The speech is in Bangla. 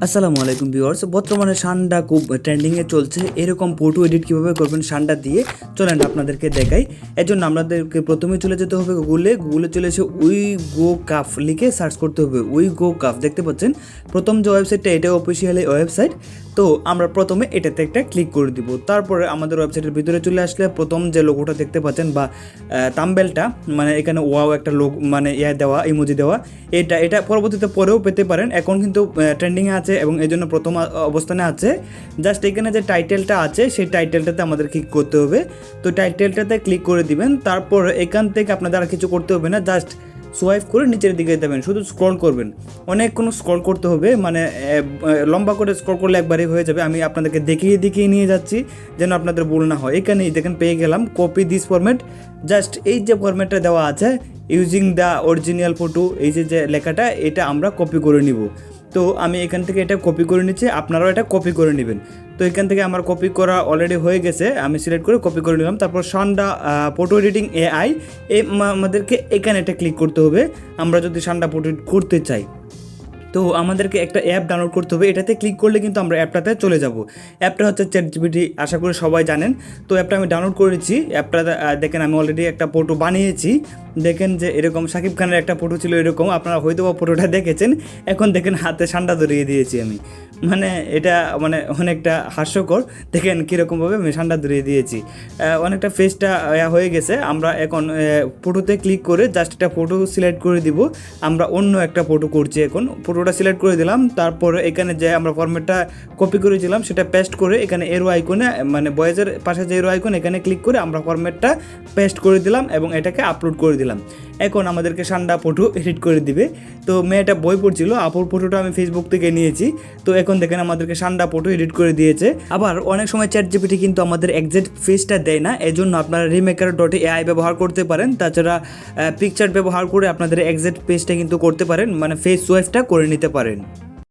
আসসালামু আলাইকুম ভিউয়ার্স, বর্তমানে সান্ডা খুব ট্রেন্ডিংয়ে চলছে। এরকম ফটো এডিট কীভাবে করবেন সান্ডা দিয়ে চলেন আপনাদেরকে দেখাই। এর জন্য আমাদেরকে প্রথমে চলে যেতে হবে গুগলে চলে এসে উই গো কাফ লিখে সার্চ করতে হবে। উই গো কাফ দেখতে পাচ্ছেন প্রথম যে ওয়েবসাইটটা, এটা অফিসিয়ালি ওয়েবসাইট। তো আমরা প্রথমে এটাতে একটা ক্লিক করে দিব। তারপরে আমাদের ওয়েবসাইটের ভিতরে চলে আসলে প্রথম যে লোগোটা দেখতে পাচ্ছেন বা থাম্বনেলটা, মানে এখানে ওয়াও একটা মানে দেওয়া, ইমোজি দেওয়া, এটা পরবর্তীতে পরেও পেতে পারেন। এখন কিন্তু ট্রেন্ডিংয়ে আছে এবং এই জন্য প্রথম অবস্থানে আছে। জাস্ট এখানে যে টাইটেলটা আছে সেই টাইটেলটাতে আমাদের ক্লিক করতে হবে। তো টাইটেলটাতে ক্লিক করে দিবেন। তারপর এখান থেকে আপনাদের আর কিছু করতে হবে না, জাস্ট সোয়াইপ করে নিচের দিকে যাবেন, শুধু স্ক্রল করবেন। অনেকক্ষণ স্ক্রল করতে হবে, মানে লম্বা করে স্ক্রল করলে একবারই হয়ে যাবে। আমি আপনাদেরকে দেখিয়ে নিয়ে যাচ্ছি যেন আপনাদের ভুল না হয়। এখানেই দেখেন পেয়ে গেলাম কপি দিস ফরম্যাট। জাস্ট এই যে ফরম্যাটটা দেওয়া আছে ইউজিং দ্য অরিজিনাল ফটো, এই যে লেখাটা, এটা আমরা কপি করে নিব। তো আমি এখান থেকে এটা কপি করে নিচ্ছি, আপনারাও এটা কপি করে নেবেন। তো এখান থেকে আমার কপি করা অলরেডি হয়ে গেছে, আমি সিলেক্ট করে কপি করে নিলাম। তারপর সান্ডা ফটো এডিটিং এআই, আমাদেরকে এখানে এটা ক্লিক করতে হবে আমরা যদি সান্ডা ফটো করতে চাই। তো আমাদেরকে একটা অ্যাপ ডাউনলোড করতে হবে, এটাতে ক্লিক করলে কিন্তু আমরা অ্যাপটাতে চলে যাব। অ্যাপটা হচ্ছে চ্যাটজিপিটি, আশা করি সবাই জানেন। তো অ্যাপটা আমি ডাউনলোড করেছি। অ্যাপটা দেখেন আমি অলরেডি একটা ফটো বানিয়েছি। দেখেন যে এরকম শাকিব খানের একটা ফটো ছিল এরকম, আপনারা হয়তো বা ফটোটা দেখেছেন। এখন দেখেন হাতে সান্ডা ধরিয়ে দিয়েছি আমি, মানে এটা মানে অনেকটা হাস্যকর। দেখেন কীরকমভাবে আমি সান্ডা ধরিয়ে দিয়েছি, অনেকটা ফেসটা হয়ে গেছে। আমরা এখন ফটোতে ক্লিক করে জাস্ট একটা ফটো সিলেক্ট করে দিব। আমরা অন্য একটা ফটো করছি, এখন ফটোটা সিলেক্ট করে দিলাম। তারপর এখানে যে আমরা ফরম্যাটটা কপি করেছিলাম সেটা পেস্ট করে এখানে এরো আইকনে, মানে বয়েজের পাশে যে এরো আইকন, এখানে ক্লিক করে আমরা ফরম্যাটটা পেস্ট করে দিলাম এবং এটাকে আপলোড করে দিলাম। এখন আমাদেরকে সান্ডা ফটো এডিট করে দিবে। তো মেয়েটা বই পড়ছিল, আপুর ফটোটা আমি ফেসবুক থেকে নিয়েছি। তো এখন দেখেন আমাদেরকে সান্ডা ফটো এডিট করে দিয়েছে। আবার অনেক সময় চ্যাটজিপিটি কিন্তু আমাদের এক্সাক্ট ফেসটা দেয় না, এজন্য আপনারা রিমেকার.এআই ব্যবহার করতে পারেন। তাছাড়া পিকচার ব্যবহার করে আপনাদের এক্সাক্ট পেজটা কিন্তু করতে পারেন, মানে ফেস সোয়াইপটা করে নিতে পারেন।